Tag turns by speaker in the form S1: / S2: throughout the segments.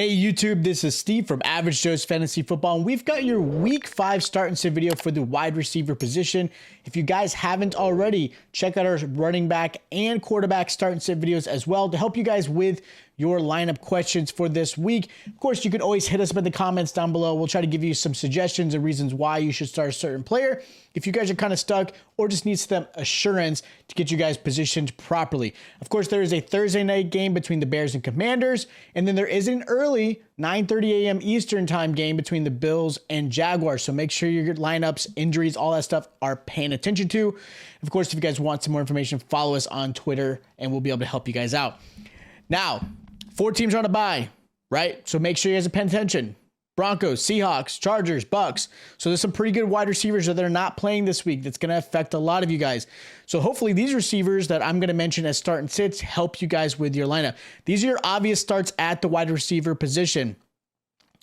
S1: Hey YouTube, this is Steve from Average Joe's Fantasy Football, and we've got your Week 5 start and sit video for the wide receiver position. If you guys haven't already, check out our running back and quarterback start and sit videos as well to help you guys with your lineup questions for this week. Of course, you can always hit us up in the comments down below. We'll try to give you some suggestions and reasons why you should start a certain player if you guys are kind of stuck or just need some assurance to get you guys positioned properly. Of course, there is a Thursday night game between the Bears and Commanders, and then there is an early 9:30 a.m. Eastern time game between the Bills and Jaguars. So make sure your lineups, injuries, all that stuff are paying attention to. Of course, if you guys want some more information, follow us on Twitter and we'll be able to help you guys out. Now, 4 teams are on a bye, right? So make sure you guys are paying attention. Broncos, Seahawks, Chargers, Bucks. So there's some pretty good wide receivers that are not playing this week. That's going to affect a lot of you guys. So hopefully these receivers that I'm going to mention as start and sits help you guys with your lineup. These are your obvious starts at the wide receiver position.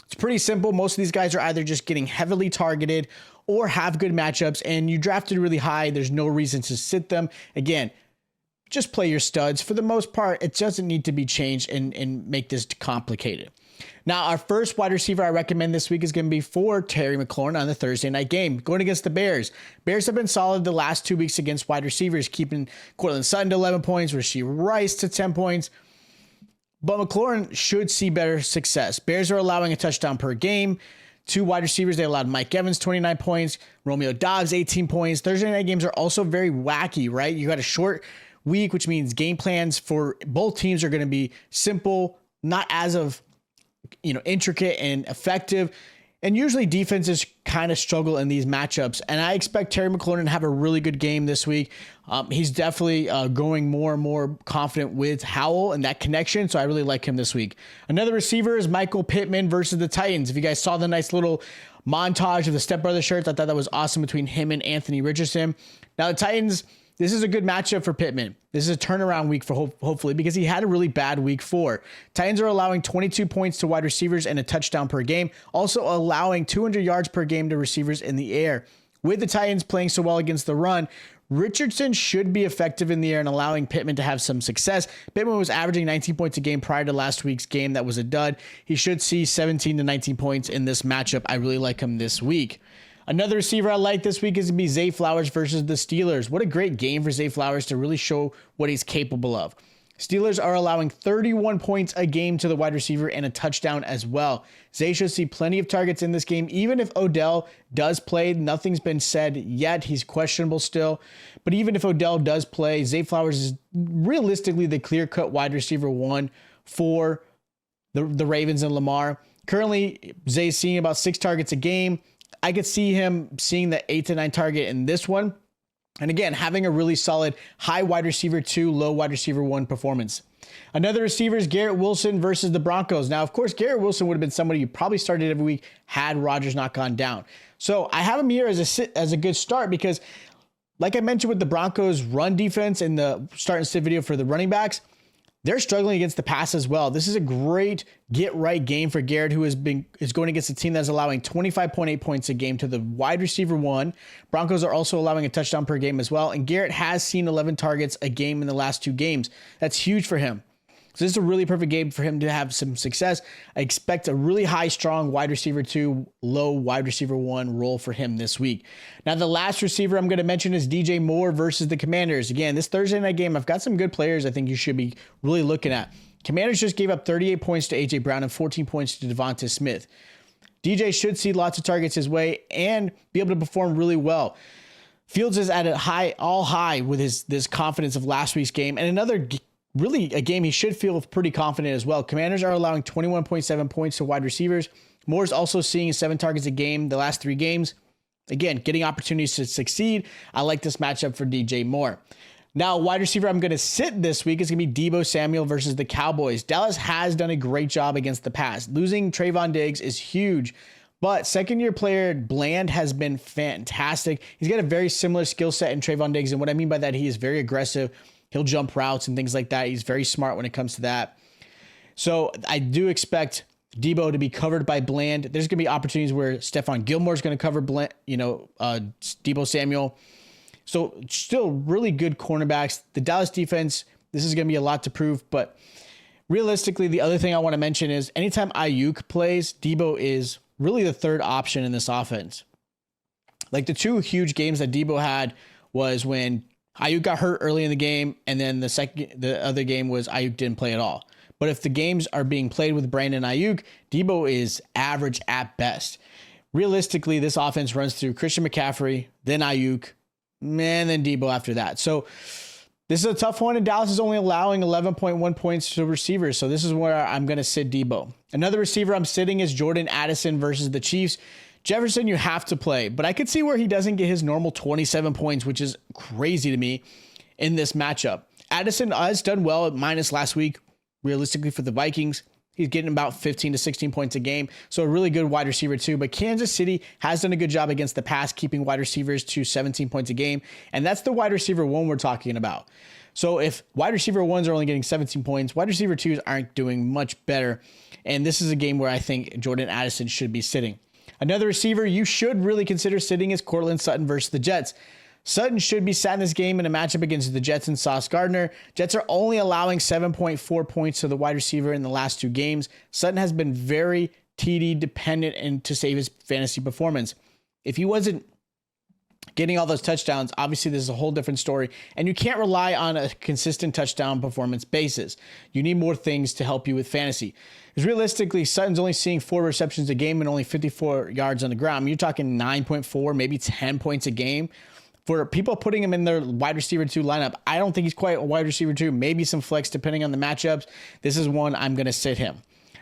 S1: It's pretty simple. Most of these guys are either just getting heavily targeted or have good matchups, and you drafted really high. There's no reason to sit them. Again, just play your studs. For the most part, it doesn't need to be changed and make this complicated. Now, our first wide receiver I recommend this week is going to be for Terry McLaurin on the Thursday night game, going against the Bears. Bears have been solid the last 2 weeks against wide receivers, keeping Cortland Sutton to 11 points, Rashee Rice to 10 points. But McLaurin should see better success. Bears are allowing a touchdown per game. 2 wide receivers, they allowed Mike Evans 29 points, Romeo Doubs 18 points. Thursday night games are also very wacky, right? You got a short week, which means game plans for both teams are going to be simple, not as of intricate and effective. And usually defenses kind of struggle in these matchups. And I expect Terry McLaurin to have a really good game this week. He's definitely growing more and more confident with Howell and that connection. So I really like him this week. Another receiver is Michael Pittman versus the Titans. If you guys saw the nice little montage of the stepbrother shirts, I thought that was awesome between him and Anthony Richardson. Now the Titans, this is a good matchup for Pittman. This is a turnaround week for hopefully because he had a really bad week 4. Titans are allowing 22 points to wide receivers and a touchdown per game, also allowing 200 yards per game to receivers in the air. With the Titans playing so well against the run, Richardson should be effective in the air and allowing Pittman to have some success. Pittman was averaging 19 points a game prior to last week's game. That was a dud. He should see 17 to 19 points in this matchup. I really like him this week. Another receiver I like this week is going to be Zay Flowers versus the Steelers. What a great game for Zay Flowers to really show what he's capable of. Steelers are allowing 31 points a game to the wide receiver and a touchdown as well. Zay should see plenty of targets in this game. Even if Odell does play, nothing's been said yet. He's questionable still. But even if Odell does play, Zay Flowers is realistically the clear-cut wide receiver 1 for the Ravens and Lamar. Currently, Zay's seeing about 6 targets a game. I could see him seeing the 8 to 9 target in this one. And again, having a really solid high wide receiver 2, low wide receiver 1 performance. Another receiver is Garrett Wilson versus the Broncos. Now, of course, Garrett Wilson would have been somebody you probably started every week had Rodgers not gone down. So I have him here as a good start because, like I mentioned with the Broncos run defense in the start and sit video for the running backs, they're struggling against the pass as well. This is a great get-right game for Garrett, who is going against a team that's allowing 25.8 points a game to the wide receiver 1. Broncos are also allowing a touchdown per game as well, and Garrett has seen 11 targets a game in the last 2 games. That's huge for him. So this is a really perfect game for him to have some success. I expect a really high, strong wide receiver 2, low wide receiver 1 role for him this week. Now, the last receiver I'm going to mention is DJ Moore versus the Commanders. Again, this Thursday night game, I've got some good players I think you should be really looking at. Commanders just gave up 38 points to A.J. Brown and 14 points to Devonta Smith. DJ should see lots of targets his way and be able to perform really well. Fields is at a all high with this confidence of last week's game, and another really a game he should feel pretty confident as well. Commanders are allowing 21.7 points to wide receivers. Moore's also seeing 7 targets a game the last 3 games. Again, getting opportunities to succeed. I like this matchup for DJ Moore. Now, wide receiver I'm going to sit this week is going to be Deebo Samuel versus the Cowboys. Dallas has done a great job against the pass. Losing Trayvon Diggs is huge, but second-year player Bland has been fantastic. He's got a very similar skill set in Trayvon Diggs, and what I mean by that, he is very aggressive. He'll jump routes and things like that. He's very smart when it comes to that. So I do expect Deebo to be covered by Bland. There's going to be opportunities where Stephon Gilmore is going to cover Deebo Samuel. So still really good cornerbacks. The Dallas defense, this is going to be a lot to prove, but Realistically, the other thing I want to mention is anytime Ayuk plays, Debo is really the third option in this offense. Like the two huge games that Debo had was when Ayuk got hurt early in the game, and then the other game was Ayuk didn't play at all. But if the games are being played with Brandon Ayuk, Debo is average at best. Realistically, this offense runs through Christian McCaffrey, then Ayuk, and then Debo after that. So this is a tough one, and Dallas is only allowing 11.1 points to receivers, so this is where I'm going to sit Debo. Another receiver I'm sitting is Jordan Addison versus the Chiefs. Jefferson, you have to play, but I could see where he doesn't get his normal 27 points, which is crazy to me in this matchup. Addison has done well minus last week, realistically for the Vikings. He's getting about 15 to 16 points a game, so a really good wide receiver too. But Kansas City has done a good job against the pass, keeping wide receivers to 17 points a game, and that's the wide receiver one we're talking about. So if wide receiver ones are only getting 17 points, wide receiver twos aren't doing much better, and this is a game where I think Jordan Addison should be sitting. Another receiver you should really consider sitting is Courtland Sutton versus the Jets. Sutton should be sat in this game in a matchup against the Jets and Sauce Gardner. Jets are only allowing 7.4 points to the wide receiver in the last two games. Sutton has been very TD dependent and to save his fantasy performance. If he wasn't getting all those touchdowns, obviously this is a whole different story, and you can't rely on a consistent touchdown performance basis. You need more things to help you with fantasy. Because realistically, Sutton's only seeing 4 receptions a game and only 54 yards on the ground. I mean, you're talking 9.4, maybe 10 points a game. For people putting him in their wide receiver 2 lineup, I don't think he's quite a wide receiver 2, maybe some flex depending on the matchups. This is one I'm going to sit him.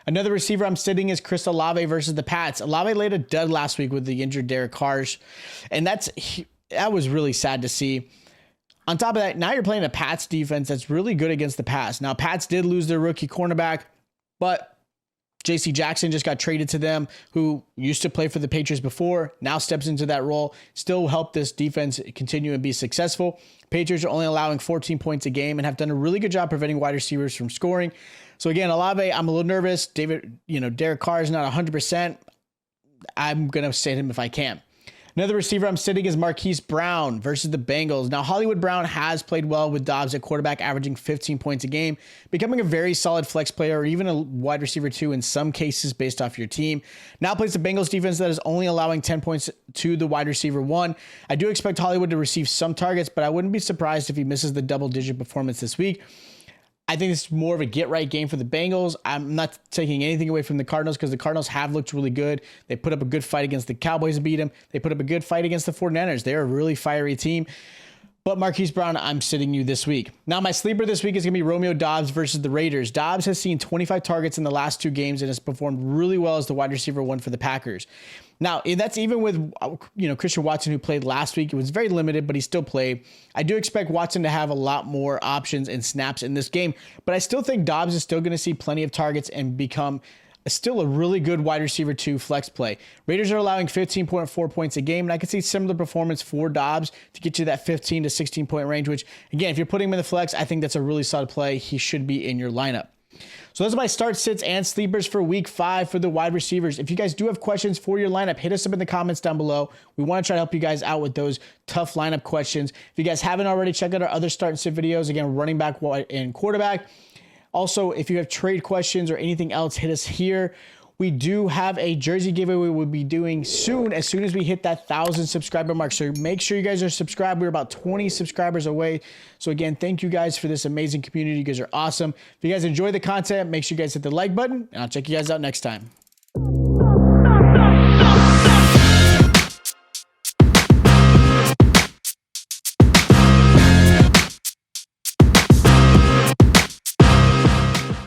S1: Another receiver I'm sitting is Chris Olave versus the Pats. Olave laid a dud last week with the injured Derek Carr, and that was really sad to see. On top of that, now you're playing a Pats defense that's really good against the pass. Now, Pats did lose their rookie cornerback, but J.C. Jackson just got traded to them, who used to play for the Patriots before, now steps into that role, still help this defense continue and be successful. Patriots are only allowing 14 points a game and have done a really good job preventing wide receivers from scoring. So again, Olave, I'm a little nervous. Derek Carr is not 100%. I'm going to sit him if I can. Another receiver I'm sitting is Marquise Brown versus the Bengals. Now, Hollywood Brown has played well with Dobbs at quarterback, averaging 15 points a game, becoming a very solid flex player or even a wide receiver 2 in some cases based off your team. Now plays the Bengals defense that is only allowing 10 points to the wide receiver 1. I do expect Hollywood to receive some targets, but I wouldn't be surprised if he misses the double-digit performance this week. I think it's more of a get-right game for the Bengals. I'm not taking anything away from the Cardinals because the Cardinals have looked really good. They put up a good fight against the Cowboys and beat them. They put up a good fight against the 49ers. They're a really fiery team. But Marquise Brown, I'm sitting you this week. Now, my sleeper this week is going to be Romeo Doubs versus the Raiders. Doubs has seen 25 targets in the last 2 games and has performed really well as the wide receiver 1 for the Packers. Now, that's even with Christian Watson, who played last week. It was very limited, but he still played. I do expect Watson to have a lot more options and snaps in this game, but I still think Doubs is still going to see plenty of targets and become still a really good wide receiver 2 flex play. Raiders are allowing 15.4 points a game, and I can see similar performance for Doubs to get you that 15 to 16 point range, which, again, if you're putting him in the flex, I think that's a really solid play. He should be in your lineup. So those are my start, sits, and sleepers for week 5 for the wide receivers. If you guys do have questions for your lineup, hit us up in the comments down below. We want to try to help you guys out with those tough lineup questions. If you guys haven't already, check out our other start and sit videos. Again, running back and quarterback. Also, if you have trade questions or anything else, hit us here. We do have a jersey giveaway we'll be doing soon as we hit that 1,000 subscriber mark. So make sure you guys are subscribed. We're about 20 subscribers away. So again, thank you guys for this amazing community. You guys are awesome. If you guys enjoy the content, make sure you guys hit the like button, and I'll check you guys out next time.